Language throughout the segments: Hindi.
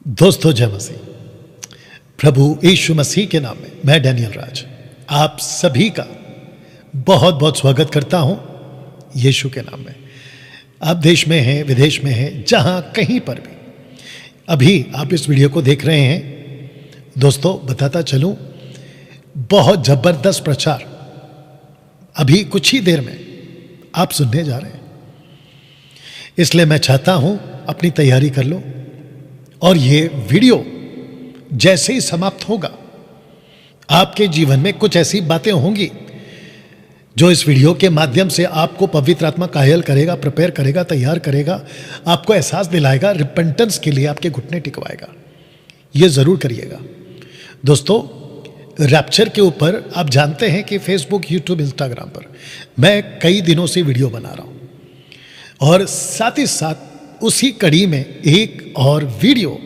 दोस्तों जय मसीह। प्रभु यीशु मसीह के नाम में मैं डैनियल राज आप सभी का बहुत बहुत स्वागत करता हूं यीशु के नाम में। आप देश में हैं, विदेश में हैं, जहां कहीं पर भी अभी आप इस वीडियो को देख रहे हैं, दोस्तों बताता चलूं, बहुत जबरदस्त प्रचार अभी कुछ ही देर में आप सुनने जा रहे हैं। इसलिए मैं चाहता हूं अपनी तैयारी कर लो और ये वीडियो जैसे ही समाप्त होगा आपके जीवन में कुछ ऐसी बातें होंगी जो इस वीडियो के माध्यम से आपको पवित्र आत्मा कायल करेगा, प्रिपेयर करेगा, तैयार करेगा, आपको एहसास दिलाएगा, रिपेंटेंस के लिए आपके घुटने टिकवाएगा। ये जरूर करिएगा। दोस्तों रैप्चर के ऊपर आप जानते हैं कि फेसबुक, यूट्यूब, इंस्टाग्राम पर मैं कई दिनों से वीडियो बना रहा हूं और साथ ही साथ उसी कड़ी में एक और वीडियो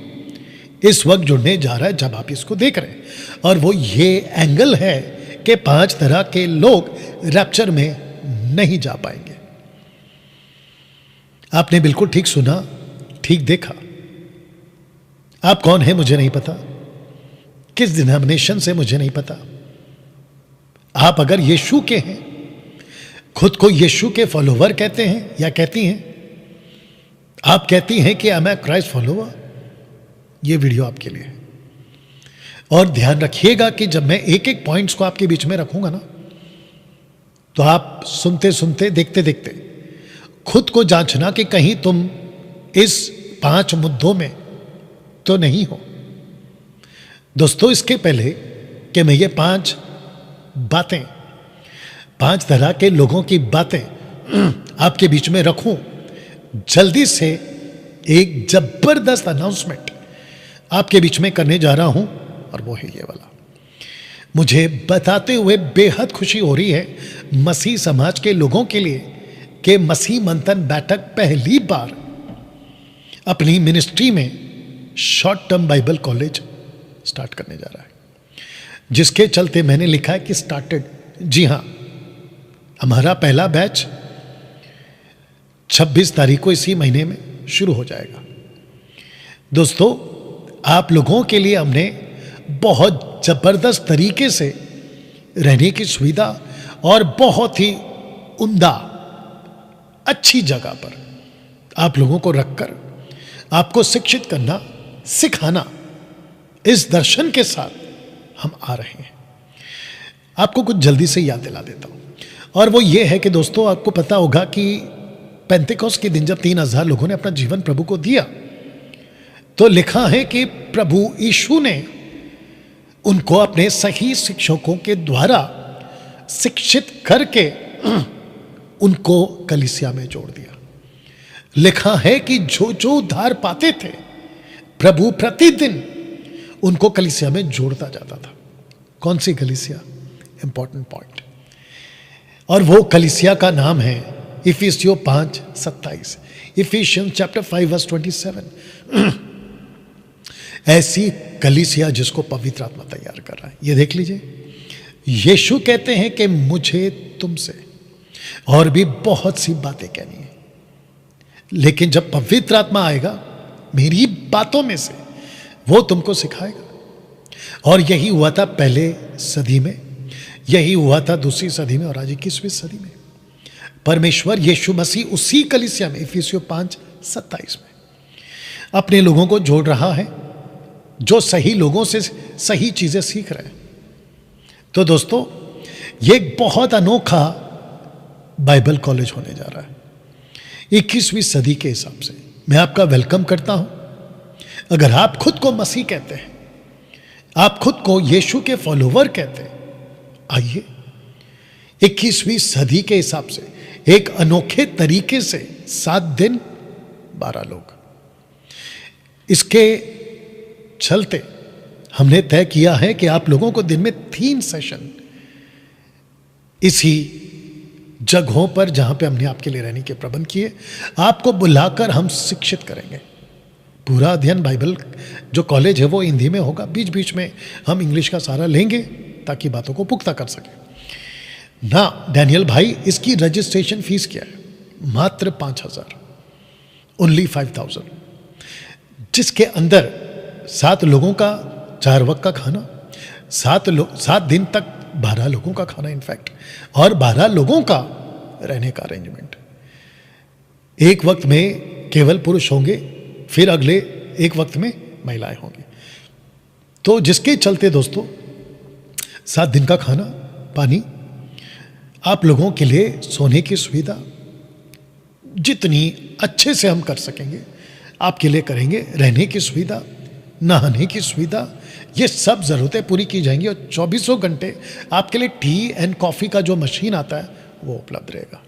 इस वक्त जुड़ने जा रहा है जब आप इसको देख रहे हैं, और वो ये एंगल है कि 5 तरह के लोग रैप्चर में नहीं जा पाएंगे। आपने बिल्कुल ठीक सुना, ठीक देखा। आप कौन है मुझे नहीं पता, किस डिनोमिनेशन से मुझे नहीं पता। आप अगर यीशु के हैं, खुद को यीशु के फॉलोवर कहते हैं या कहती हैं, आप कहती हैं कि मैं क्राइस्ट फॉलोवर, ये वीडियो आपके लिए है। और ध्यान रखिएगा कि जब मैं एक एक पॉइंट्स को आपके बीच में रखूंगा ना, तो आप सुनते सुनते, देखते देखते खुद को जांचना कि कहीं तुम इस 5 मुद्दों में तो नहीं हो। दोस्तों इसके पहले कि मैं ये 5 बातें, 5 तरह के लोगों की बातें आपके बीच में रखूं, जल्दी से एक जबरदस्त अनाउंसमेंट आपके बीच में करने जा रहा हूं, और वो है ये वाला। मुझे बताते हुए बेहद खुशी हो रही है मसीह समाज के लोगों के लिए कि मसीह मंथन बैठक पहली बार अपनी मिनिस्ट्री में short term Bible college start करने जा रहा है, जिसके चलते मैंने लिखा है कि स्टार्टेड। जी हां, हमारा पहला बैच 26 तारीख को इसी महीने में शुरू हो जाएगा। दोस्तों आप लोगों के लिए हमने बहुत जबरदस्त तरीके से रहने की सुविधा और बहुत ही उम्दा अच्छी जगह पर आप लोगों को रखकर आपको शिक्षित करना, सिखाना, इस दर्शन के साथ हम आ रहे हैं। आपको कुछ जल्दी से याद दिला देता हूं, और वो ये है कि दोस्तों आपको पता होगा कि पेंतेकोस्त के दिन जब 3000 लोगों ने अपना जीवन प्रभु को दिया, तो लिखा है कि प्रभु यीशु ने उनको अपने सही शिक्षकों के द्वारा शिक्षित करके उनको कलीसिया में जोड़ दिया। लिखा है कि जो जो उद्धार पाते थे, प्रभु प्रतिदिन उनको कलीसिया में जोड़ता जाता था। कौन सी कलीसिया? Important point. और वो कलीसिया का नाम है इफिसियों 5:27, इफिशियंस चैप्टर 5 वर्स 27। ऐसी कलीसिया जिसको पवित्र आत्मा तैयार कर रहा है। ये देख लीजिए, यीशु कहते हैं कि मुझे तुमसे और भी बहुत सी बातें कहनी है, लेकिन जब पवित्र आत्मा आएगा मेरी बातों में से, वो तुमको सिखाएगा। और यही हुआ था पहले सदी में, यही हुआ था दूसरी सदी में, और आज 21वीं सदी में परमेश्वर यीशु मसीह उसी कलीसिया में इफिसियों 5:27 में अपने लोगों को जोड़ रहा है, जो सही लोगों से सही चीजें सीख रहे हैं। तो दोस्तों ये एक बहुत अनोखा बाइबल कॉलेज होने जा रहा है 21वीं सदी के हिसाब से। मैं आपका वेलकम करता हूं। अगर आप खुद को मसीह कहते हैं, आप खुद को यीशु के फॉलोवर कहते हैं, आइए 21वीं सदी के हिसाब से एक अनोखे तरीके से 7 दिन 12 लोग। इसके चलते हमने तय किया है कि आप लोगों को दिन में 3 सेशन इसी जगहों पर, जहां पे हमने आपके लिए रहने के प्रबंध किए, आपको बुलाकर हम शिक्षित करेंगे। पूरा अध्ययन बाइबल जो कॉलेज है वो हिंदी में होगा, बीच बीच में हम इंग्लिश का सहारा लेंगे ताकि बातों को पुख्ता कर सके ना। डैनियल भाई, इसकी रजिस्ट्रेशन फीस क्या है? मात्र 5000, ओनली 5000, जिसके अंदर 7 लोगों का 4 वक्त का खाना, 7 दिन तक 12 लोगों का खाना इनफैक्ट, और 12 लोगों का रहने का अरेंजमेंट। एक वक्त में केवल पुरुष होंगे, फिर अगले एक वक्त में महिलाएं होंगी। तो जिसके चलते दोस्तों 7 दिन का खाना, पानी, आप लोगों के लिए सोने की सुविधा जितनी अच्छे से हम कर सकेंगे आपके लिए करेंगे, रहने की सुविधा, नहाने की सुविधा, ये सब ज़रूरतें पूरी की जाएंगी। और 24 घंटे आपके लिए टी एंड कॉफ़ी का जो मशीन आता है वो उपलब्ध रहेगा।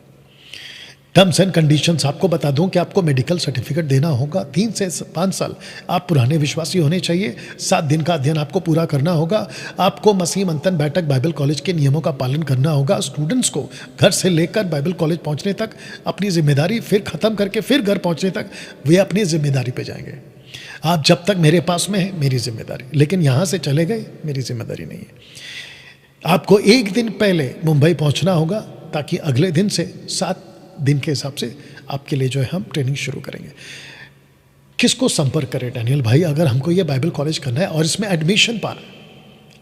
टर्म्स एंड कंडीशंस आपको बता दूं कि आपको मेडिकल सर्टिफिकेट देना होगा। 3 से 5 साल आप पुराने विश्वासी होने चाहिए। 7 दिन का अध्ययन आपको पूरा करना होगा। आपको मसीह मंथन बैठक बाइबल कॉलेज के नियमों का पालन करना होगा। स्टूडेंट्स को घर से लेकर बाइबल कॉलेज पहुंचने तक अपनी जिम्मेदारी, फिर ख़त्म करके फिर घर पहुंचने तक वे अपनी जिम्मेदारी पे जाएंगे। आप जब तक मेरे पास में है मेरी जिम्मेदारी, लेकिन यहाँ से चले गए मेरी जिम्मेदारी नहीं है। आपको एक दिन पहले मुंबई पहुँचना होगा ताकि अगले दिन से 7 दिन के हिसाब से आपके लिए जो है हम ट्रेनिंग शुरू करेंगे। किसको संपर्क करें डैनियल भाई अगर हमको ये बाइबल कॉलेज करना है और इसमें एडमिशन पाना है?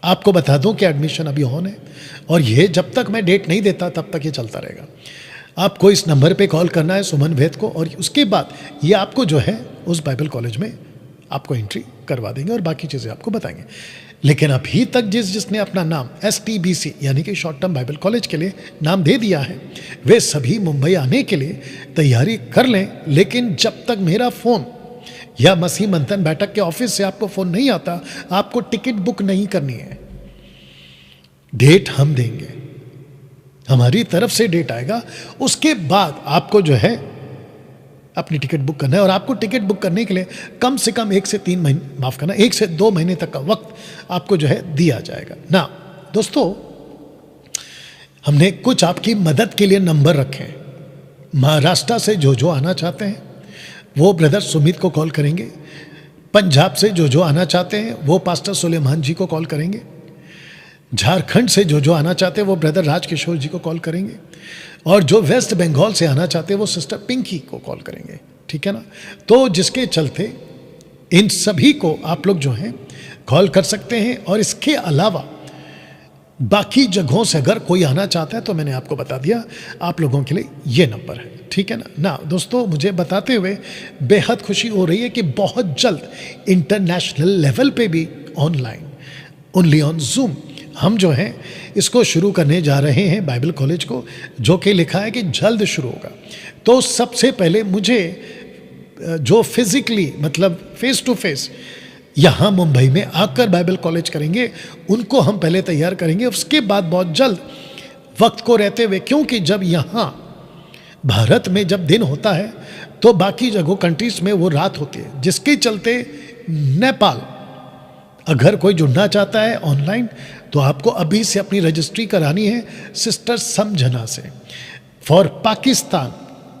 आपको बता दूं कि एडमिशन अभी ऑन है और ये जब तक मैं डेट नहीं देता तब तक ये चलता रहेगा। आपको इस नंबर पे कॉल करना है सुमन वेद को, और उसके बाद ये आपको जो है उस बाइबल कॉलेज में आपको एंट्री करवा देंगे और बाकी चीज़ें आपको बताएंगे। लेकिन अभी तक जिसने अपना नाम STBC यानी कि शॉर्ट टर्म बाइबल कॉलेज के लिए नाम दे दिया है, वे सभी मुंबई आने के लिए तैयारी कर लें। लेकिन जब तक मेरा फ़ोन या मसीह मंथन बैठक के ऑफिस से आपको फ़ोन नहीं आता, आपको टिकट बुक नहीं करनी है। डेट हम देंगे, हमारी तरफ से डेट आएगा, उसके बाद आपको जो है अपनी टिकट बुक करना है। और आपको टिकट बुक करने के लिए कम से कम 1 से 3 महीने, माफ़ करना, 1 से 2 महीने तक का वक्त आपको जो है दिया जाएगा ना। दोस्तों, हमने कुछ आपकी मदद के लिए नंबर रखे हैं। महाराष्ट्र से जो आना चाहते हैं वो ब्रदर सुमित को कॉल करेंगे। पंजाब से जो आना चाहते हैं वो पास्टर सुलेमान जी को कॉल करेंगे। झारखंड से जो आना चाहते हैं वो ब्रदर राजकिशोर जी को कॉल करेंगे। और जो वेस्ट बंगाल से आना चाहते हैं वो सिस्टर पिंकी को कॉल करेंगे। ठीक है ना? तो जिसके चलते इन सभी को आप लोग जो हैं कॉल कर सकते हैं। और इसके अलावा बाकी जगहों से अगर कोई आना चाहता है तो मैंने आपको बता दिया, आप लोगों के लिए ये नंबर है। ठीक है ना? दोस्तों, मुझे बताते हुए बेहद खुशी हो रही है कि बहुत जल्द इंटरनेशनल लेवल पे भी ऑनलाइन, ओनली ऑन जूम, हम जो हैं इसको शुरू करने जा रहे हैं बाइबल कॉलेज को, जो कि लिखा है कि जल्द शुरू होगा। तो सबसे पहले मुझे जो फिजिकली मतलब फेस टू फेस यहाँ मुंबई में आकर बाइबल कॉलेज करेंगे उनको हम पहले तैयार करेंगे। उसके बाद बहुत जल्द वक्त को रहते हुए, क्योंकि जब यहाँ भारत में जब दिन होता है तो बाकी जगहों कंट्रीज में वो रात होती है, जिसके चलते नेपाल अगर कोई जुड़ना चाहता है ऑनलाइन तो आपको अभी से अपनी रजिस्ट्री करानी है सिस्टर समझना से। फॉर पाकिस्तान,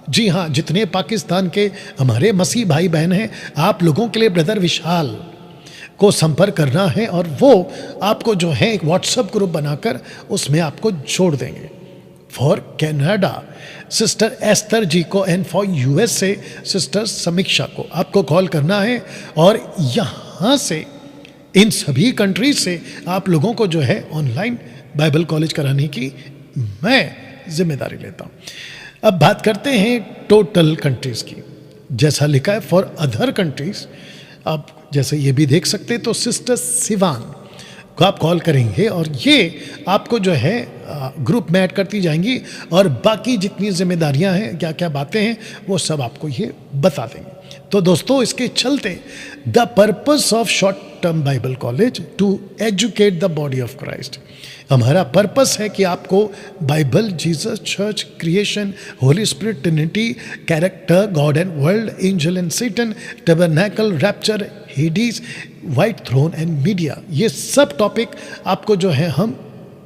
जी हाँ, जितने पाकिस्तान के हमारे मसीह भाई बहन हैं, आप लोगों के लिए ब्रदर विशाल को संपर्क करना है और वो आपको जो है एक व्हाट्सएप ग्रुप बनाकर उसमें आपको जोड़ देंगे। फॉर कनाडा सिस्टर एस्तर जी को, एंड फॉर US से सिस्टर समीक्षा को आपको कॉल करना है। और यहाँ से इन सभी कंट्रीज से आप लोगों को जो है ऑनलाइन बाइबल कॉलेज कराने की मैं जिम्मेदारी लेता हूँ। अब बात करते हैं टोटल कंट्रीज की। जैसा लिखा है फॉर अदर कंट्रीज, आप जैसे ये भी देख सकते हैं, तो सिस्टर सिवान को आप कॉल करेंगे और ये आपको जो है ग्रुप में ऐड करती जाएंगी और बाकी जितनी जिम्मेदारियां हैं, क्या क्या बातें हैं, वो सब आपको ये बता देंगे। तो दोस्तों, इसके चलते the purpose of short term Bible college to educate the body of Christ, हमारा पर्पस है कि आपको Bible, Jesus, church, creation, Holy Spirit, Trinity, character, God and world, angel and Satan, tabernacle, rapture, Hades, white throne and media, ये सब टॉपिक आपको जो है हम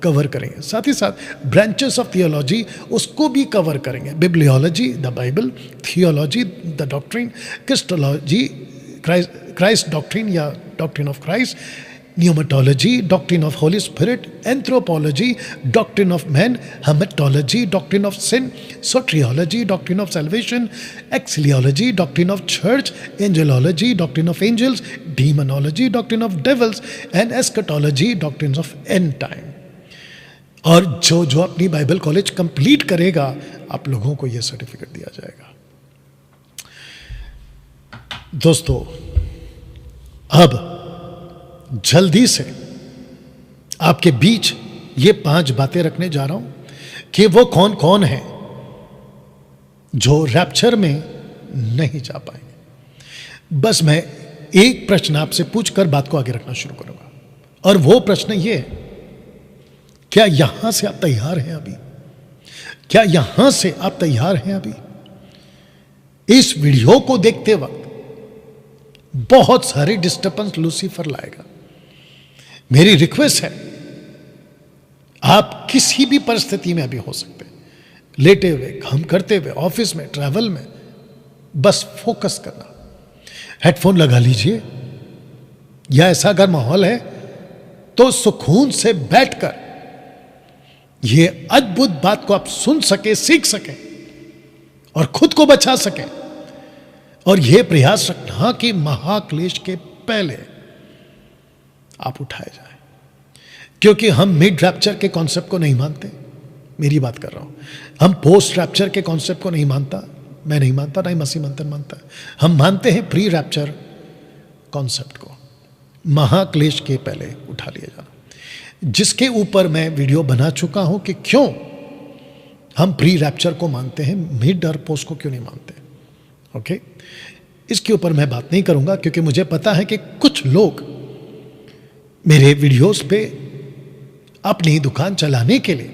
कवर करेंगे। साथ ही साथ ब्रांचेस ऑफ थियोलॉजी उसको भी कवर करेंगे। Bibliology the Bible, theology the doctrine, Christology Christ doctrine या doctrine of Christ, pneumatology, doctrine of Holy Spirit, anthropology, doctrine of man, hamartiology, doctrine of sin, soteriology, doctrine of salvation, ecclesiology, doctrine of church, angelology, doctrine of angels, demonology, doctrine of devils, and eschatology, doctrines of end time. और जो जो अपनी बाइबल कॉलेज कंप्लीट करेगा, आप लोगों को यह सर्टिफिकेट दिया जाएगा। दोस्तों, अब जल्दी से आपके बीच ये 5 बातें रखने जा रहा हूं कि वो कौन कौन है जो रैप्चर में नहीं जा पाएंगे। बस मैं एक प्रश्न आपसे पूछकर बात को आगे रखना शुरू करूंगा, और वो प्रश्न ये है, क्या यहां से आप तैयार हैं अभी? क्या यहां से आप तैयार हैं अभी? इस वीडियो को देखते वक्त बहुत सारे डिस्टर्बेंस लूसीफर लाएगा। मेरी रिक्वेस्ट है, आप किसी भी परिस्थिति में अभी हो सकते हैं, लेटे हुए, काम करते हुए, ऑफिस में, ट्रैवल में, बस फोकस करना। हेडफोन लगा लीजिए, या ऐसा अगर माहौल है तो सुकून से बैठकर ये अद्भुत बात को आप सुन सके, सीख सके और खुद को बचा सके। और यह प्रयास रखना कि महाक्लेश के पहले आप उठाए जाए, क्योंकि हम मिड रैप्चर के कॉन्सेप्ट को नहीं मानते। मेरी बात कर रहा हूं, हम पोस्ट रैप्चर के कॉन्सेप्ट को नहीं मानता, मैं नहीं मानता, नहीं मसीह मंथन मानता। हम मानते हैं प्री रैप्चर कॉन्सेप्ट को, महाक्लेश के पहले उठा लिया जाना, जिसके ऊपर मैं वीडियो बना चुका हूं कि क्यों हम प्री रैप्चर को मानते हैं, मिड और पोस्ट को क्यों नहीं मानते। ओके, इसके ऊपर मैं बात नहीं करूंगा, क्योंकि मुझे पता है कि कुछ लोग मेरे वीडियोस पे अपनी दुकान चलाने के लिए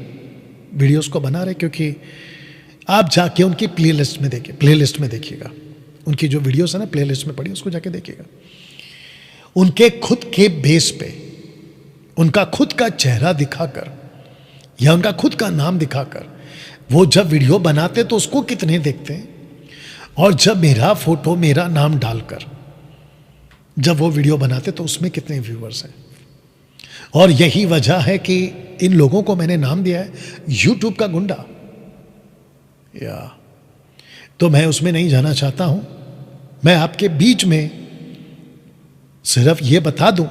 वीडियोस को बना रहे, क्योंकि आप जाके उनकी प्लेलिस्ट में देखिएगा, उनकी जो वीडियोस है ना, प्लेलिस्ट में पड़ी, उसको जाके देखिएगा। उनके खुद के बेस पे, उनका खुद का चेहरा दिखाकर या उनका खुद का नाम दिखाकर वो जब वीडियो बनाते तो उसको कितने देखते हैं, और जब मेरा फोटो, मेरा नाम डालकर जब वो वीडियो बनाते तो उसमें कितने व्यूअर्स हैं। और यही वजह है कि इन लोगों को मैंने नाम दिया है यूट्यूब का गुंडा। या तो मैं उसमें नहीं जाना चाहता हूं। मैं आपके बीच में सिर्फ ये बता दूं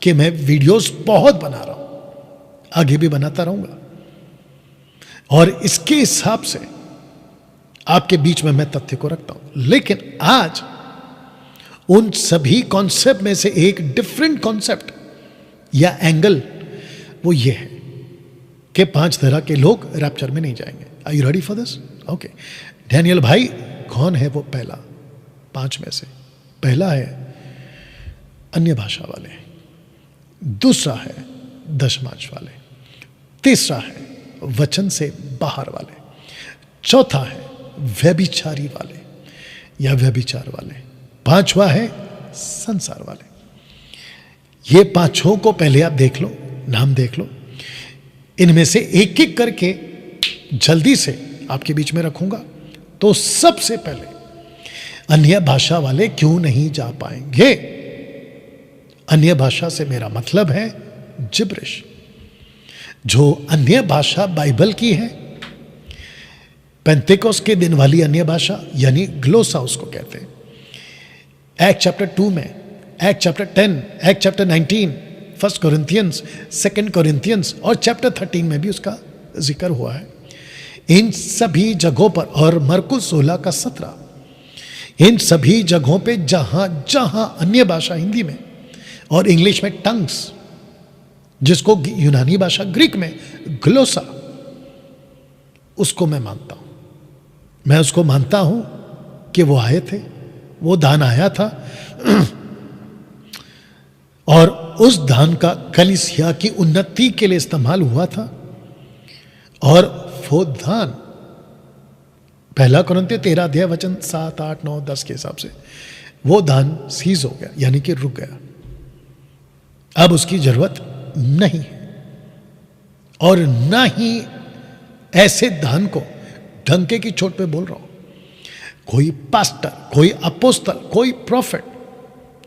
कि मैं वीडियोस बहुत बना रहा हूं, आगे भी बनाता रहूंगा, और इसके हिसाब से आपके बीच में मैं तथ्य को रखता हूं। लेकिन आज उन सभी कॉन्सेप्ट में से एक डिफरेंट कॉन्सेप्ट या एंगल वो ये है कि 5 तरह के लोग रैप्चर में नहीं जाएंगे। Are you ready for this? Okay, Daniel भाई, कौन है वो पहला 5 में से? पहला है अन्य भाषा वाले, दूसरा है दशमांश वाले, तीसरा है वचन से बाहर वाले, चौथा है व्यभिचारी वाले या व्यभिचार वाले, 5वां है संसार वाले। ये 5 को पहले आप देख लो, नाम देख लो। इनमें से एक एक करके जल्दी से आपके बीच में रखूंगा। तो सबसे पहले अन्य भाषा वाले क्यों नहीं जा पाएंगे? अन्य भाषा से मेरा मतलब है जिब्रिश, जो अन्य भाषा बाइबल की है। पेंतेकोस के दिन वाली अन्य भाषा यानी ग्लोसा उसको कहते हैं। एक्ट चैप्टर 2 में, act chapter 10, act chapter 19, 1 Corinthians, 2 Corinthians और चैप्टर 13 में भी उसका जिक्र हुआ है। इन सभी जगहों पर, और मरकुस 16 का 17, इन सभी जगहों पे जहां जहां अन्य भाषा हिंदी में और इंग्लिश में टंग्स, जिसको यूनानी भाषा ग्रीक में ग्लोसा, उसको मैं मानता हूं। मैं उसको मानता हूं कि वो आए थे, वो दान आया था और उस दान का कलीसिया की उन्नति के लिए इस्तेमाल हुआ था। और वो दान 1 कोरिन्थियों 13 अध्याय वचन 7, 8, 9, 10 के हिसाब से वो दान सीज हो गया, यानी कि रुक गया। अब उसकी जरूरत नहीं है, और ना ही ऐसे दान को डंके की चोट पे बोल रहा हूं। कोई पास्टर, कोई अपोस्तल, कोई प्रॉफिट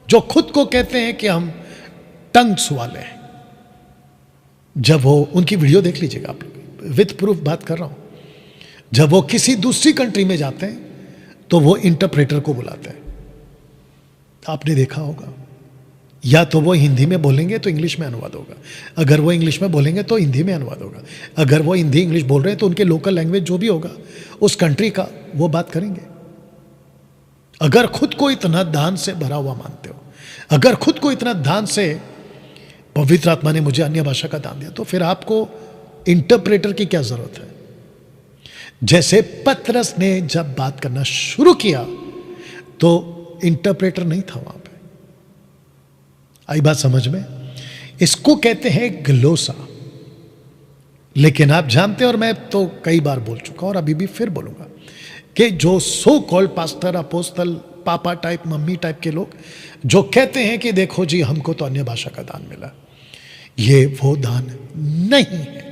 जो खुद को कहते हैं कि हम टंग्स वाले हैं, जब वो, उनकी वीडियो देख लीजिएगा आप लोग, विद प्रूफ बात कर रहा हूं, जब वो किसी दूसरी कंट्री में जाते हैं तो वो इंटरप्रेटर को बुलाते हैं। आपने देखा होगा, या तो वो हिंदी में बोलेंगे तो इंग्लिश में अनुवाद होगा, अगर वो इंग्लिश में बोलेंगे तो हिंदी में अनुवाद होगा, अगर वो हिंदी इंग्लिश बोल रहे हैं तो उनके लोकल लैंग्वेज जो भी होगा उस कंट्री का वो बात करेंगे। अगर खुद को इतना दान से भरा हुआ मानते हो, अगर खुद को इतना दान से पवित्र आत्मा ने मुझे अन्य भाषा का दान दिया, तो फिर आपको इंटरप्रेटर की क्या जरूरत है? जैसे पतरस ने जब बात करना शुरू किया तो इंटरप्रेटर नहीं था वहां पे। आई बात समझ में? इसको कहते हैं ग्लोसा। लेकिन आप जानते हैं, और मैं तो कई बार बोल चुका और अभी भी फिर बोलूंगा, कि जो सो कॉल्ड पास्टर, अपोस्तल, पापा टाइप, मम्मी टाइप के लोग जो कहते हैं कि देखो जी हमको तो अन्य भाषा का दान मिला, ये वो दान नहीं है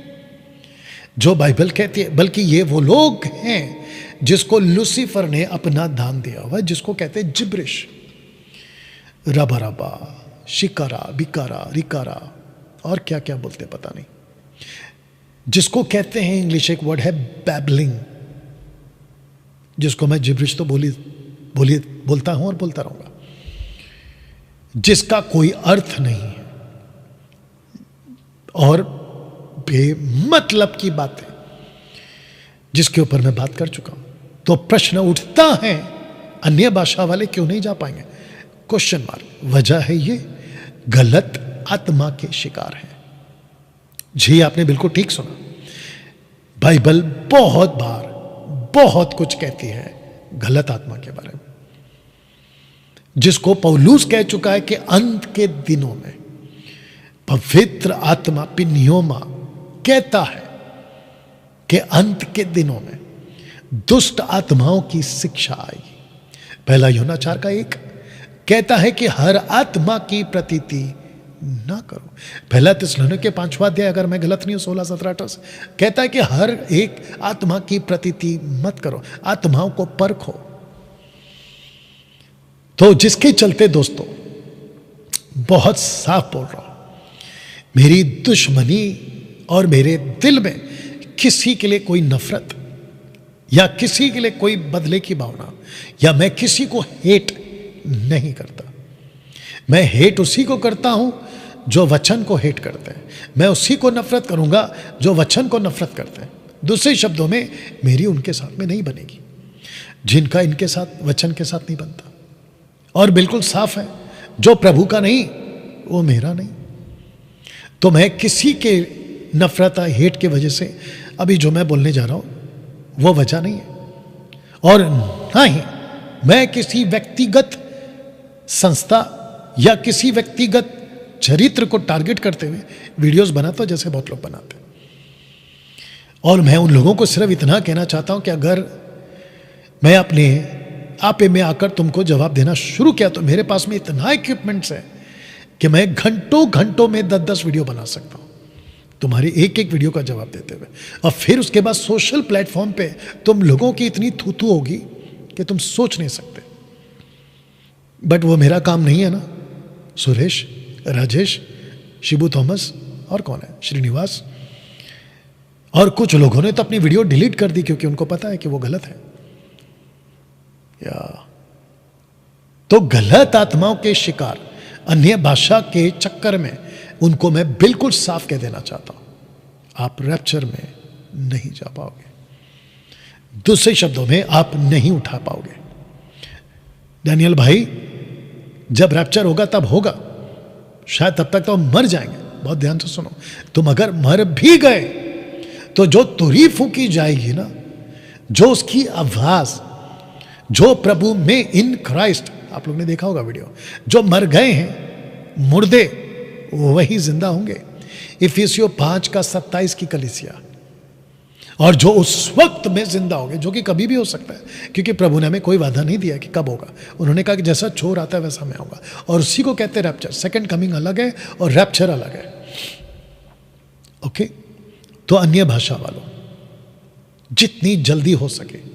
जो बाइबल कहती है, बल्कि ये वो लोग हैं जिसको लूसीफर ने अपना दान दिया हुआ है, जिसको कहते हैं जिब्रिश, रबा रबा, शिकारा, बिकारा, रिकारा और क्या क्या बोलते पता नहीं, जिसको कहते हैं इंग्लिश एक वर्ड है बैबलिंग, जिसको मैं जिब्रिश तो बोलता हूं और बोलता रहूंगा, जिसका कोई अर्थ नहीं है और बेमतलब की बातें, जिसके ऊपर मैं बात कर चुका हूं। तो प्रश्न उठता है, अन्य भाषा वाले क्यों नहीं जा पाएंगे? Question mark. वजह है ये गलत आत्मा के शिकार है। जी आपने बिल्कुल ठीक सुना। बाइबल बहुत बार बहुत कुछ कहती है गलत आत्मा के बारे में, जिसको पौलुस कह चुका है कि अंत के दिनों में पवित्र आत्मा पिनियोमा कहता है कि अंत के दिनों में दुष्ट आत्माओं की शिक्षा आएगी। पहला यूहन्ना 4:1 कहता है कि हर आत्मा की प्रतीति ना करो। पहला थिस्सलुनीके 5वां अगर मैं गलत नहीं हूं 16, 17, 18 कहता है कि हर एक आत्मा की प्रतीति मत करो, आत्माओं को परखो। तो जिसके चलते दोस्तों बहुत साफ बोल रहा हूं, मेरी दुश्मनी और मेरे दिल में किसी के लिए कोई नफरत या किसी के लिए कोई बदले की भावना, या मैं किसी को हेट नहीं करता। मैं हेट उसी को करता हूं जो वचन को हेट करते हैं, मैं उसी को नफरत करूंगा जो वचन को नफरत करते हैं। दूसरे शब्दों में मेरी उनके साथ में नहीं बनेगी जिनका इनके साथ वचन के साथ नहीं बनता। और बिल्कुल साफ है, जो प्रभु का नहीं वो मेरा नहीं। तो मैं किसी के नफरत हेट के वजह से अभी जो मैं बोलने जा रहा हूं वो वजह नहीं है। और ना ही मैं किसी व्यक्तिगत संस्था या किसी व्यक्तिगत चरित्र को टारगेट करते हुए वीडियोस बनाता जैसे बहुत लोग बनाते हैं। और मैं उन लोगों को सिर्फ इतना कहना चाहता हूं कि अगर मैं अपने आपे में आकर तुमको जवाब देना शुरू किया तो मेरे पास में इतना इक्विपमेंट्स है कि मैं घंटों घंटों में 10-10 वीडियो बना सकता हूं तुम्हारी एक एक वीडियो का जवाब देते हुए। और फिर उसके बाद सोशल प्लेटफॉर्म पे तुम लोगों की इतनी थू होगी कि तुम सोच नहीं सकते। बट वो मेरा काम नहीं है ना। सुरेश, राजेश, शिबू थॉमस और कौन है, श्रीनिवास, और कुछ लोगों ने तो अपनी वीडियो डिलीट कर दी क्योंकि उनको पता है कि वो गलत है। या तो गलत आत्माओं के शिकार, अन्य भाषा के चक्कर में उनको मैं बिल्कुल साफ कह देना चाहता हूं, आप रैप्चर में नहीं जा पाओगे। दूसरे शब्दों में आप नहीं उठा पाओगे। डैनियल भाई, जब रैप्चर होगा तब होगा, शायद तब तक तो हम मर जाएंगे। बहुत ध्यान से सुनो, तुम अगर मर भी गए तो जो तुरी फूकी जाएगी ना, जो उसकी आवाज, जो प्रभु में इन क्राइस्ट, आप लोग ने देखा होगा वीडियो, जो मर गए हैं मुर्दे वही जिंदा होंगे। इफिसियों 5:27 की कलीसिया। और जो उस वक्त में जिंदा होंगे, जो कि कभी भी हो सकता है, क्योंकि प्रभु ने हमें कोई वादा नहीं दिया कि कब होगा। उन्होंने कहा कि जैसा छोर आता है वैसा मैं आऊंगा, और उसी को कहते हैं रैप्चर। सेकंड कमिंग अलग है और रैप्चर अलग है। ओके, तो अन्य भाषा वालों जितनी जल्दी हो सके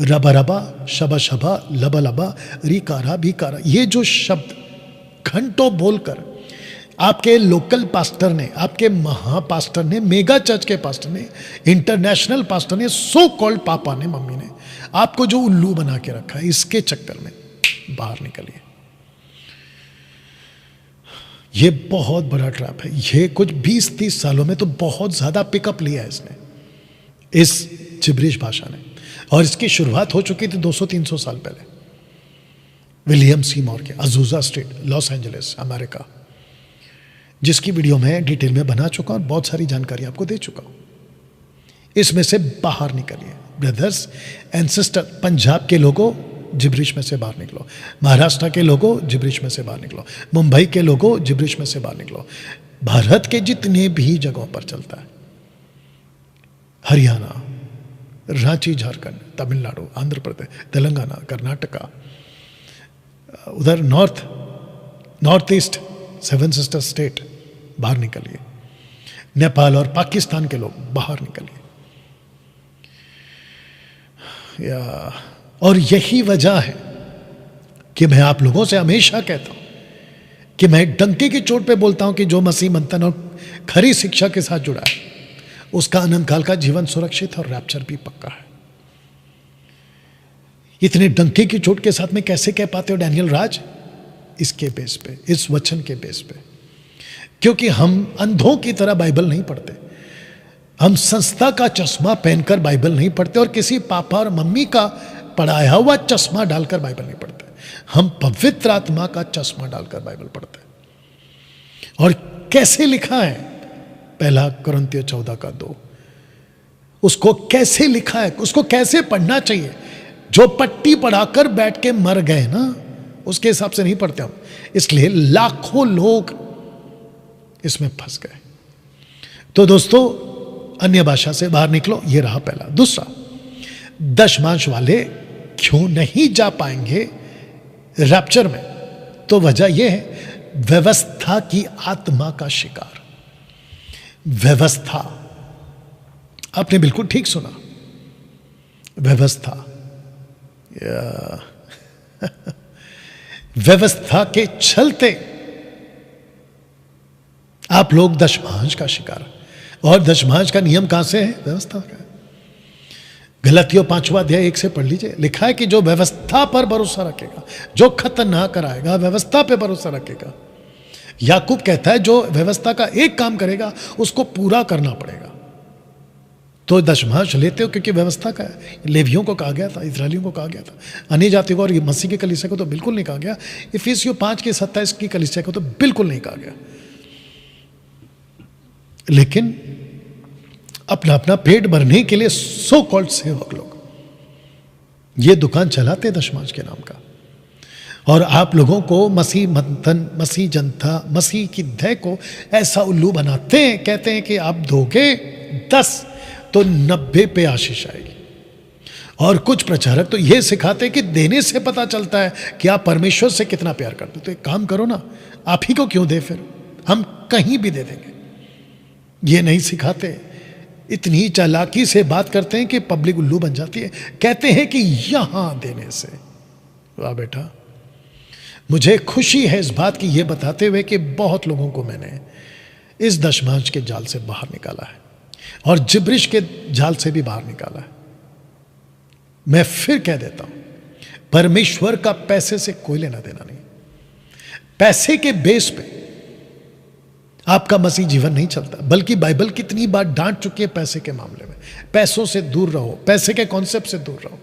रबा रबा, शबा शबा, लबा लबा, रिकारा बिकारा, ये जो शब्द घंटों बोलकर आपके लोकल पास्टर ने, आपके महापास्टर ने, मेगा चर्च के पास्टर ने, इंटरनेशनल पास्टर ने, सो कॉल्ड पापा ने, मम्मी ने आपको जो उल्लू बना के रखा है, इसके चक्कर में बाहर निकलिए। ये बहुत बड़ा ट्रैप है। ये कुछ 20-30 सालों में तो बहुत ज़्यादा पिकअप लिया है इसने, इस जिब्रिश भाषा ने। और इसकी शुरुआत हो चुकी थी 200-300 साल पहले, विलियम सीमोर के अजूजा स्ट्रीट, लॉस एंजलिस, अमेरिका, जिसकी वीडियो मैं डिटेल में बना चुका हूं और बहुत सारी जानकारी आपको दे चुका हूं। इसमें से बाहर निकलिए ब्रदर्स एंड सिस्टर। पंजाब के लोगों, जिब्रिश में से बाहर निकलो। महाराष्ट्र के लोगों, जिब्रिश में से बाहर निकलो। मुंबई के लोगों, जिब्रिश में से बाहर निकलो। भारत के जितने भी जगहों पर चलता है, हरियाणा, रांची, झारखंड, तमिलनाडु, आंध्र प्रदेश, तेलंगाना, कर्नाटका, उधर नॉर्थ ईस्ट, 7 सिस्टर स्टेट, बाहर निकलिए। नेपाल और पाकिस्तान के लोग बाहर निकलिए। और यही वजह है कि मैं आप लोगों से हमेशा कहता हूं कि मैं डंके की चोट पे बोलता हूं कि जो मसीह मंथन और खरी शिक्षा के साथ जुड़ा है, उसका अनंत काल का जीवन सुरक्षित और रैप्चर भी पक्का है। इतने डंके की चोट के साथ में कैसे कह पाते हो डैनियल राज? इसके बेस पे, इस वचन के बेस पे, क्योंकि हम अंधों की तरह बाइबल नहीं पढ़ते। हम संस्था का चश्मा पहनकर बाइबल नहीं पढ़ते और किसी पापा और मम्मी का पढ़ाया हुआ चश्मा डालकर बाइबल नहीं पढ़ते। हम पवित्र आत्मा का चश्मा डालकर बाइबल पढ़ते हैं। और कैसे लिखा है, 1 कुरिन्थियों 14:2, उसको कैसे लिखा है, उसको कैसे पढ़ना चाहिए। जो पट्टी पढ़ाकर बैठ के मर गए ना, उसके हिसाब से नहीं पढ़ते हम। इसलिए लाखों लोग इसमें फंस गए। तो दोस्तों, अन्य भाषा से बाहर निकलो, ये रहा पहला। दूसरा, दशमांश वाले क्यों नहीं जा पाएंगे रैप्चर में? तो वजह यह है, व्यवस्था की आत्मा का शिकार। व्यवस्था, आपने बिल्कुल ठीक सुना, व्यवस्था। व्यवस्था के चलते आप लोग दशमांश का शिकार। और दशमांश का नियम कहां से है? व्यवस्था का। गलातियों 5वां अध्याय 1 से पढ़ लीजिए। लिखा है कि जो व्यवस्था पर भरोसा रखेगा, जो खत्म ना कराएगा, व्यवस्था पे भरोसा रखेगा। याकूब कहता है जो व्यवस्था का एक काम करेगा उसको पूरा करना पड़ेगा। तो दशमांश लेते हो क्योंकि व्यवस्था का है। लेवियों को कहा गया था, इस्राएलियों को कहा गया था, अन्य जातियों को और मसीह की कलीसिया को तो बिल्कुल नहीं कहा गया। इफिसियों 5:27 की कलीसिया को तो बिल्कुल नहीं कहा गया। लेकिन अपना अपना पेट भरने के लिए सो कॉल्ड सेवक लोग ये दुकान चलाते दशमांश के नाम का। और आप लोगों को मसीह मंथन, मसीह जनता, मसीह की दया को ऐसा उल्लू बनाते हैं। कहते हैं कि आप दोगे 10 तो 90 पे आशीष आएगी। और कुछ प्रचारक तो ये सिखाते हैं कि देने से पता चलता है कि आप परमेश्वर से कितना प्यार करते हो। तो एक काम करो ना, आप ही को क्यों दे, फिर हम कहीं भी दे देंगे। ये नहीं सिखाते। इतनी चालाकी से बात करते हैं कि पब्लिक उल्लू बन जाती है। कहते हैं कि यहां देने से। वाह बेटा, मुझे खुशी है इस बात की ये बताते हुए कि बहुत लोगों को मैंने इस दशमांश के जाल से बाहर निकाला है और जिब्रिश के जाल से भी बाहर निकाला है। मैं फिर कह देता हूं, परमेश्वर का पैसे से कोई लेना देना नहीं। पैसे के बेस पे आपका मसीह जीवन नहीं चलता, बल्कि बाइबल कितनी बार डांट चुकी है पैसे के मामले में। पैसों से दूर रहो, पैसे के कॉन्सेप्ट से दूर रहो।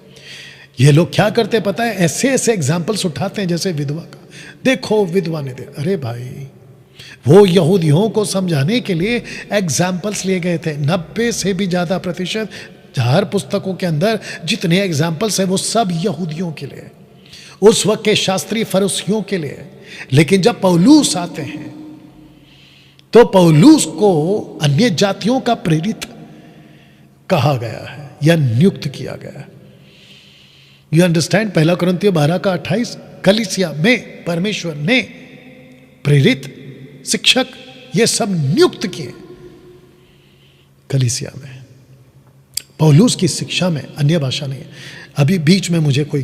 ये लोग क्या करते पता है? ऐसे ऐसे एग्जाम्पल्स उठाते हैं, जैसे विधवा का। देखो विधवा ने दे, अरे भाई वो यहूदियों को समझाने के लिए एग्जाम्पल्स लिए गए थे। 90 से भी ज़्यादा प्रतिशत 4 पुस्तकों के अंदर जितने एग्जाम्पल्स हैं वो सब यहूदियों के लिए, उस वक्त के शास्त्री फरीसियों के लिए। लेकिन जब पौलुस आते हैं तो पौलुस को अन्य जातियों का प्रेरित कहा गया है या नियुक्त किया गया है। You understand? 1 कुरिन्थियों 12:28, कलीसिया में परमेश्वर ने प्रेरित, शिक्षक, ये सब नियुक्त किए कलीसिया में। पौलुस की शिक्षा में अन्य भाषा नहीं है। अभी बीच में मुझे कोई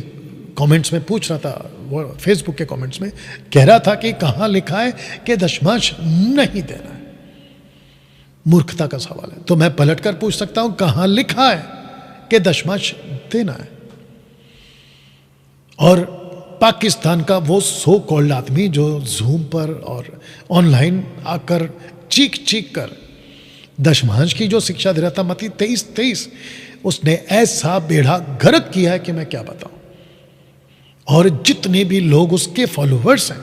कमेंट्स में पूछ रहा था, वो फेसबुक के कमेंट्स में कह रहा था कि कहाँ लिखा है कि दशमांश नहीं देना है। मूर्खता का सवाल है। तो मैं पलटकर पूछ सकता हूं, कहाँ लिखा है कि दशमांश देना है? और पाकिस्तान का वो सो कॉल्ड आदमी जो जूम पर और ऑनलाइन आकर चीख चीख कर दशमांश की जो शिक्षा दे रहा था, मती 23 उसने ऐसा बेड़ा गर्क किया है कि मैं क्या बताऊं। और जितने भी लोग उसके फॉलोअर्स हैं,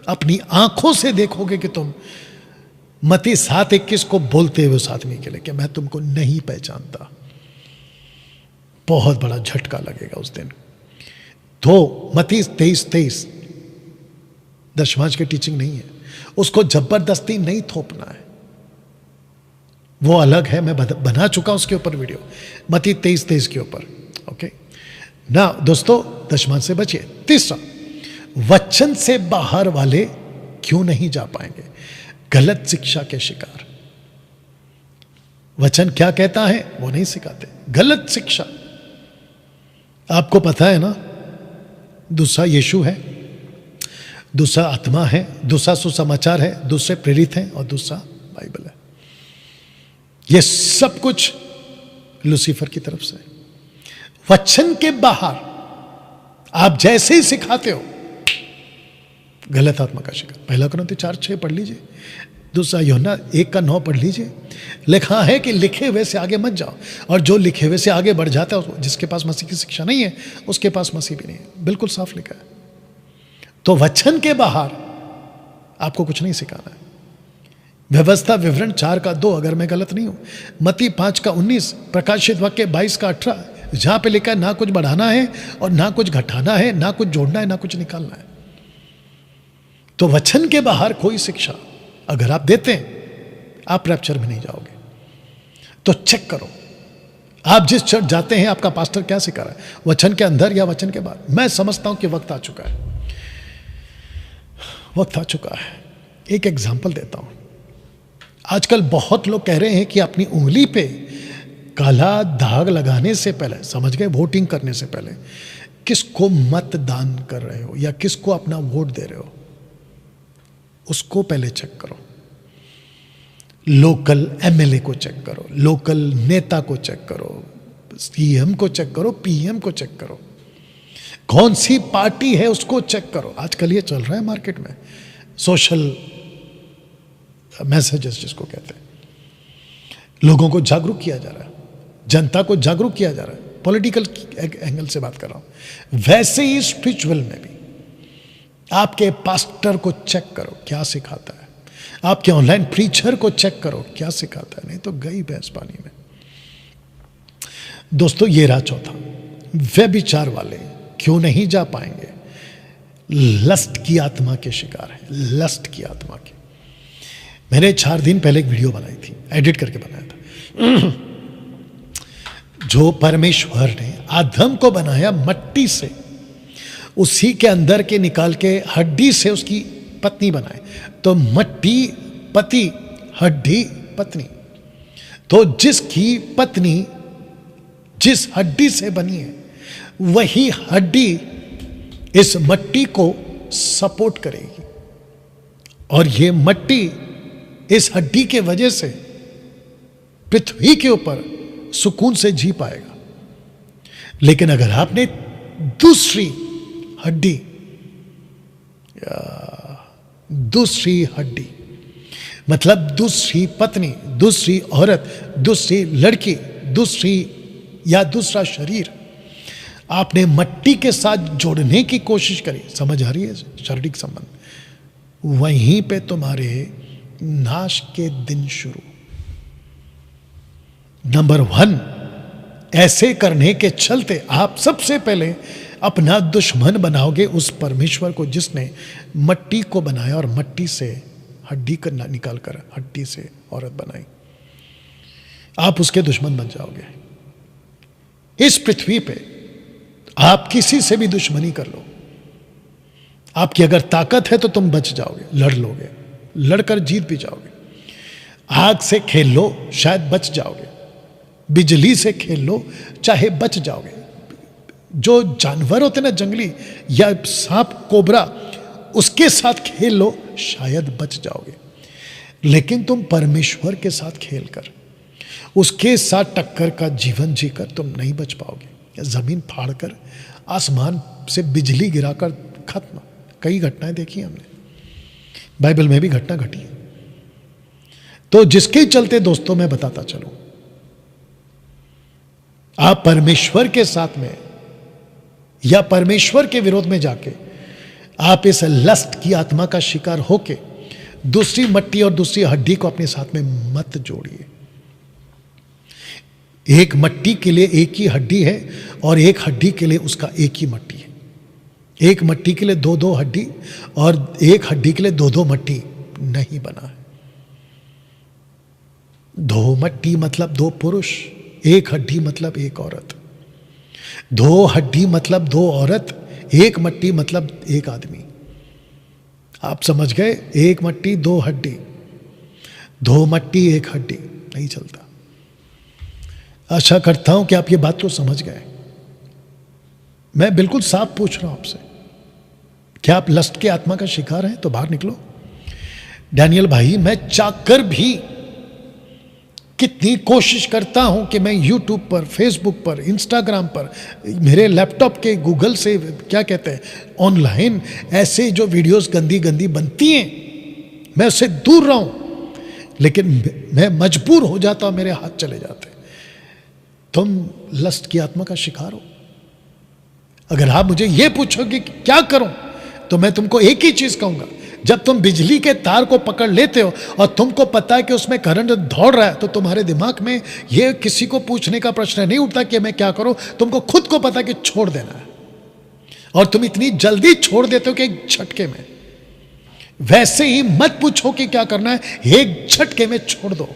अपनी आंखों से देखोगे कि तुम मती 7:21 को बोलते हुए उस आदमी के लिए कि मैं तुमको नहीं पहचानता, बहुत बड़ा झटका लगेगा उस दिन। तो मती 23 दशमांश की टीचिंग नहीं है, उसको जबरदस्ती नहीं थोपना है, वो अलग है। मैं बना चुका उसके ऊपर वीडियो, मती 23 के ऊपर। ओके ना दोस्तों, दशमांश से बचिए। तीसरा, वचन से बाहर वाले क्यों नहीं जा पाएंगे? गलत शिक्षा के शिकार। वचन क्या कहता है वो नहीं सिखाते, गलत शिक्षा। आपको पता है ना, दूसरा यीशु है, दूसरा आत्मा है, दूसरा सुसमाचार है, दूसरे प्रेरित हैं और दूसरा बाइबल है। ये सब कुछ लूसीफर की तरफ से। वचन के बाहर आप जैसे ही सिखाते हो, गलत आत्मा का शिकार। पहला कुरिन्थियों 4:6 पढ़ लीजिए, दूसरा यूहन्ना 1:9 पढ़ लीजिए। लिखा है कि लिखे हुए से आगे मत जाओ, और जो लिखे हुए से आगे बढ़ जाता है, जिसके पास मसीह की शिक्षा नहीं है उसके पास मसीह भी नहीं है। बिल्कुल साफ लिखा है। तो वचन के बाहर आपको कुछ नहीं सिखाना है। व्यवस्था विवरण 4:2, अगर मैं गलत नहीं हूं, मती 5:19, प्रकाशित वाक्य 22:18, जहां पे लिखा है ना कुछ बढ़ाना है और ना कुछ घटाना है, ना कुछ जोड़ना है, ना कुछ निकालना है। तो वचन के बाहर कोई शिक्षा अगर आप देते हैं, आप रैप्चर में नहीं जाओगे। तो चेक करो, आप जिस चर्च जाते हैं आपका पास्टर क्या सिखा रहा है, वचन के अंदर या वचन के बाहर। मैं समझता हूं कि वक्त आ चुका है, वक्त आ चुका है। एक एग्जाम्पल देता हूं। आजकल बहुत लोग कह रहे हैं कि अपनी उंगली पे काला दाग लगाने से पहले, समझ गए, वोटिंग करने से पहले किसको मतदान कर रहे हो या किसको अपना वोट दे रहे हो, उसको पहले चेक करो। लोकल एमएलए को चेक करो, लोकल नेता को चेक करो, सीएम को चेक करो, पीएम को चेक करो, कौन सी पार्टी है उसको चेक करो। आजकल ये चल रहा है मार्केट में, सोशल मैसेजेस जिसको कहते हैं। लोगों को जागरूक किया जा रहा है, जनता को जागरूक किया जा रहा है। पॉलिटिकल एंगल से बात कर रहा हूं। वैसे ही स्पिरिचुअल में भी आपके पास्टर को चेक करो क्या सिखाता है, आपके ऑनलाइन प्रीचर को चेक करो क्या सिखाता है, नहीं तो गई भैंस पानी में। दोस्तों, ये रहा चौथा, व्यभिचार वाले क्यों नहीं जा पाएंगे? लस्ट की आत्मा के शिकार है, लस्ट की आत्मा के। मैंने 4 दिन पहले एक वीडियो बनाई थी, एडिट करके बनाया था। जो परमेश्वर ने आदम को बनाया मट्टी से, उसी के अंदर के निकाल के हड्डी से उसकी पत्नी बनाए। तो मट्टी पति, हड्डी पत्नी। तो जिसकी पत्नी जिस हड्डी से बनी है, वही हड्डी इस मट्टी को सपोर्ट करेगी, और ये मट्टी इस हड्डी के वजह से पृथ्वी के ऊपर सुकून से जी पाएगा। लेकिन अगर आपने दूसरी हड्डी मतलब दूसरी पत्नी, दूसरी औरत, दूसरी लड़की, दूसरी या दूसरा शरीर आपने मट्टी के साथ जोड़ने की कोशिश करी, समझ आ रही है शारीरिक संबंध, वहीं पे तुम्हारे नाश के दिन शुरू। नंबर 1, ऐसे करने के चलते आप सबसे पहले अपना दुश्मन बनाओगे उस परमेश्वर को जिसने मट्टी को बनाया और मट्टी से हड्डी को निकाल कर हड्डी से औरत बनाई। आप उसके दुश्मन बन जाओगे। इस पृथ्वी पे आप किसी से भी दुश्मनी कर लो, आपकी अगर ताकत है तो तुम बच जाओगे, लड़ लोगे, लड़कर जीत भी जाओगे। आग से खेल लो, शायद बच जाओगे। बिजली से खेल लो, चाहे बच जाओगे। जो जानवर होते ना जंगली, या सांप कोबरा, उसके साथ खेल लो, शायद बच जाओगे। लेकिन तुम परमेश्वर के साथ खेलकर, उसके साथ टक्कर का जीवन जीकर तुम नहीं बच पाओगे। जमीन फाड़कर, आसमान से बिजली गिराकर खत्म। कई घटनाएं देखी हमने, बाइबल में भी घटना घटी है। तो जिसके चलते दोस्तों मैं बताता चलूं, आप परमेश्वर के साथ में या परमेश्वर के विरोध में जाके आप इस लस्ट की आत्मा का शिकार होके दूसरी मट्टी और दूसरी हड्डी को अपने साथ में मत जोड़िए। एक मट्टी के लिए एक ही हड्डी है और एक हड्डी के लिए उसका एक ही मट्टी है। एक मट्टी के लिए दो दो हड्डी और एक हड्डी के लिए दो दो मट्टी नहीं बना है। दो मट्टी मतलब दो पुरुष, एक हड्डी मतलब एक औरत। दो हड्डी मतलब दो औरत, एक मट्टी मतलब एक आदमी। आप समझ गए? एक मट्टी दो हड्डी, दो मट्टी एक हड्डी नहीं चलता। आशा करता हूं कि आप ये बात तो समझ गए। मैं बिल्कुल साफ पूछ रहा हूं आपसे, क्या आप लस्ट के आत्मा का शिकार हैं? तो बाहर निकलो। डैनियल भाई, मैं चाहकर भी कितनी कोशिश करता हूं कि मैं यूट्यूब पर, फेसबुक पर, इंस्टाग्राम पर, मेरे लैपटॉप के गूगल से क्या कहते हैं ऑनलाइन ऐसे जो वीडियोस गंदी गंदी बनती हैं, मैं उससे दूर रहा हूं, लेकिन मैं मजबूर हो जाता हूं, मेरे हाथ चले जाते हैं। तुम लस्ट की आत्मा का शिकार हो। अगर आप मुझे यह पूछोगे कि क्या करूं, तो मैं तुमको एक ही चीज कहूंगा। जब तुम बिजली के तार को पकड़ लेते हो और तुमको पता है कि उसमें करंट दौड़ रहा है, तो तुम्हारे दिमाग में यह किसी को पूछने का प्रश्न नहीं उठता कि मैं क्या करूं। तुमको खुद को पता कि छोड़ देना है, और तुम इतनी जल्दी छोड़ देते हो कि एक झटके में। वैसे ही मत पूछो कि क्या करना है, एक झटके में छोड़ दो।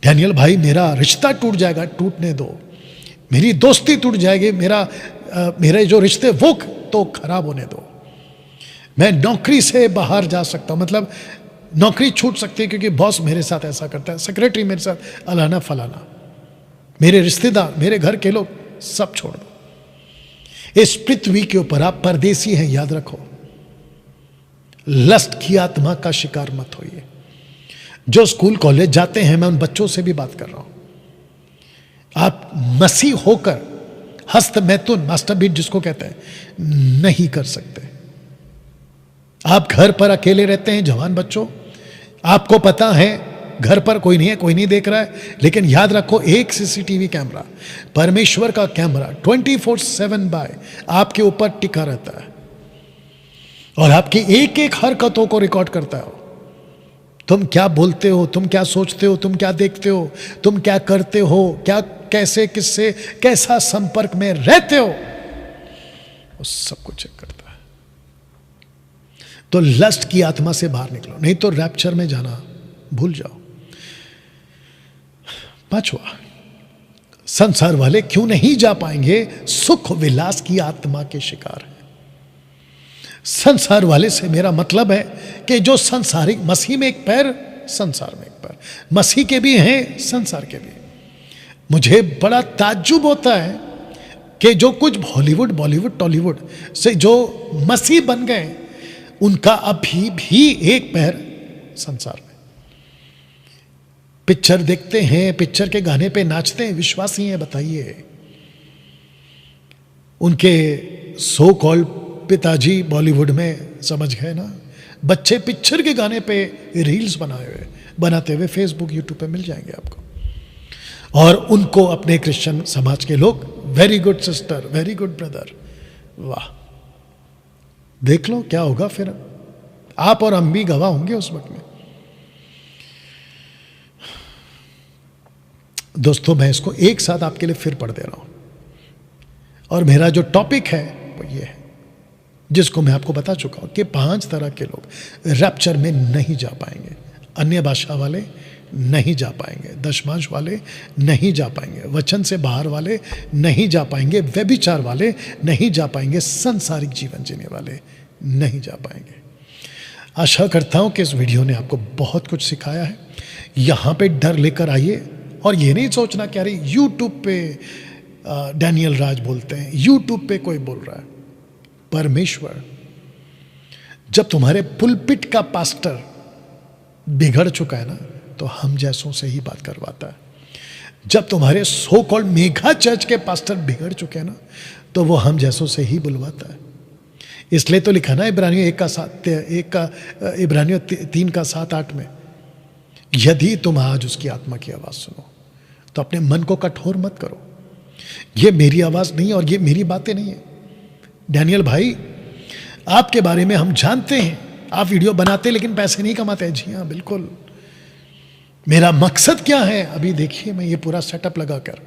डैनियल भाई, मेरा रिश्ता टूट जाएगा, टूटने दो। मेरी दोस्ती टूट जाएगी, मेरे जो रिश्ते वो तो खराब होने दो। मैं नौकरी से बाहर जा सकता हूं, मतलब नौकरी छूट सकती है क्योंकि बॉस मेरे साथ ऐसा करता है, सेक्रेटरी मेरे साथ अलाना फलाना, मेरे रिश्तेदार, मेरे घर के लोग, सब छोड़ दो। इस पृथ्वी के ऊपर आप परदेसी हैं, याद रखो। लस्ट की आत्मा का शिकार मत होइए। जो स्कूल कॉलेज जाते हैं, मैं उन बच्चों से भी बात कर रहा हूं। आप मसीह होकर हस्त मैथुन, मास्टरबीट जिसको कहते हैं, नहीं कर सकते। आप घर पर अकेले रहते हैं, जवान बच्चों, आपको पता है घर पर कोई नहीं है, कोई नहीं देख रहा है, लेकिन याद रखो एक सीसीटीवी कैमरा, परमेश्वर का कैमरा 24/7 आपके ऊपर टिका रहता है और आपकी एक एक हरकतों को रिकॉर्ड करता है। तुम क्या बोलते हो, तुम क्या सोचते हो, तुम क्या देखते हो, तुम क्या करते हो, क्या कैसे किससे कैसा संपर्क में रहते हो, वो सब कुछ चेक करता है। तो लस्ट की आत्मा से बाहर निकलो, नहीं तो रैप्चर में जाना भूल जाओ। पांचवा, संसार वाले क्यों नहीं जा पाएंगे? सुख विलास की आत्मा के शिकार है। संसार वाले से मेरा मतलब है कि जो संसारिक, मसीह में एक पैर, संसार में एक पैर, मसीह के भी हैं, संसार के भी। मुझे बड़ा ताज्जुब होता है कि जो कुछ हॉलीवुड, बॉलीवुड, टॉलीवुड से जो मसीह बन गए, उनका अभी भी एक पैर संसार में। पिक्चर देखते हैं, पिक्चर के गाने पे नाचते हैं, विश्वासी हैं, बताइए। उनके सो कॉल्ड पिताजी बॉलीवुड में, समझ गए ना, बच्चे पिक्चर के गाने पे रील्स बनाते हुए फेसबुक, यूट्यूब पे मिल जाएंगे आपको। और उनको अपने क्रिश्चियन समाज के लोग very good sister, very good brother, वाह। देख लो क्या होगा फिर, आप और हम भी गवाह होंगे उस वक्त में। दोस्तों, मैं इसको एक साथ आपके लिए फिर पढ़ दे रहा हूं, और मेरा जो टॉपिक है वो ये है, जिसको मैं आपको बता चुका हूं कि 5 तरह के लोग रैप्चर में नहीं जा पाएंगे। अन्य भाषा वाले नहीं जा पाएंगे, दशमांश वाले नहीं जा पाएंगे, वचन से बाहर वाले नहीं जा पाएंगे, व्यभिचार वाले नहीं जा पाएंगे, सांसारिक जीवन जीने वाले नहीं जा पाएंगे। आशा करता हूं कि इस वीडियो ने आपको बहुत कुछ सिखाया है। यहां पे डर लेकर आइए और ये नहीं सोचना कि अरे यूट्यूब पे डैनियल राज बोलते हैं, यूट्यूब पे कोई बोल रहा है। परमेश्वर जब तुम्हारे पुलपिट का पास्टर बिगड़ चुका है ना, तो हम जैसों से ही बात करवाता है। जब तुम्हारे सो कॉल्ड मेगा चर्च के पास्टर बिगड़ चुके हैं ना, तो वो हम जैसों से ही बुलवाता है। इसलिए तो लिखा ना इब्रानियों 3:7-8 में, यदि तुम आज उसकी आत्मा की आवाज़ सुनो तो अपने मन को कठोर मत करो। ये मेरी आवाज़ नहीं और ये मेरी बातें नहीं है। डैनियल भाई, आपके बारे में हम जानते हैं, आप वीडियो बनाते लेकिन पैसे नहीं कमाते। जी हाँ, बिल्कुल। मेरा मकसद क्या है अभी देखिए, मैं ये पूरा सेटअप लगाकर,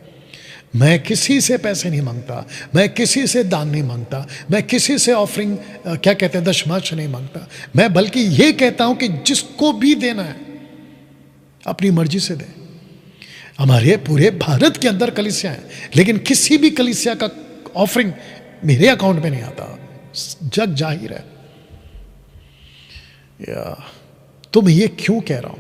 मैं किसी से पैसे नहीं मांगता, मैं किसी से दान नहीं मांगता, मैं किसी से ऑफरिंग क्या कहते हैं दशमांश नहीं मांगता। मैं बल्कि ये कहता हूं कि जिसको भी देना है अपनी मर्जी से दे। हमारे पूरे भारत के अंदर कलीसिया है, लेकिन किसी भी कलीसिया का ऑफरिंग मेरे अकाउंट में नहीं आता। जग जाहिर है। या तो मैं ये क्यों कह रहा हूं,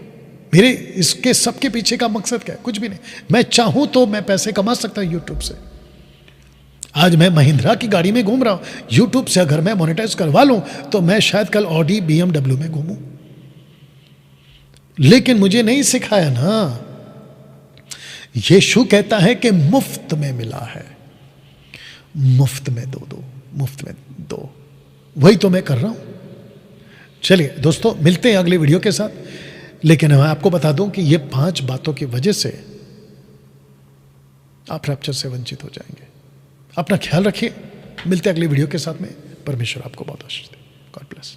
मेरे इसके सबके पीछे का मकसद क्या है? कुछ भी नहीं। मैं चाहूं तो मैं पैसे कमा सकता हूं यूट्यूब से। आज मैं महिंद्रा की गाड़ी में घूम रहा हूं, यूट्यूब से अगर मैं मोनेटाइज करवा लूं तो मैं शायद कल ऑडी BMW में घूमूं। लेकिन मुझे नहीं सिखाया ना, यीशु कहता है कि मुफ्त में मिला है, मुफ्त में दो, मुफ्त में दो। वही तो मैं कर रहा हूं। चलिए दोस्तों, मिलते हैं अगले वीडियो के साथ। लेकिन मैं आपको बता दूं कि ये 5 बातों की वजह से आप रैप्चर से वंचित हो जाएंगे। अपना ख्याल रखिए। मिलते हैं अगले वीडियो के साथ में। परमेश्वर आपको बहुत आशीष दे। God bless.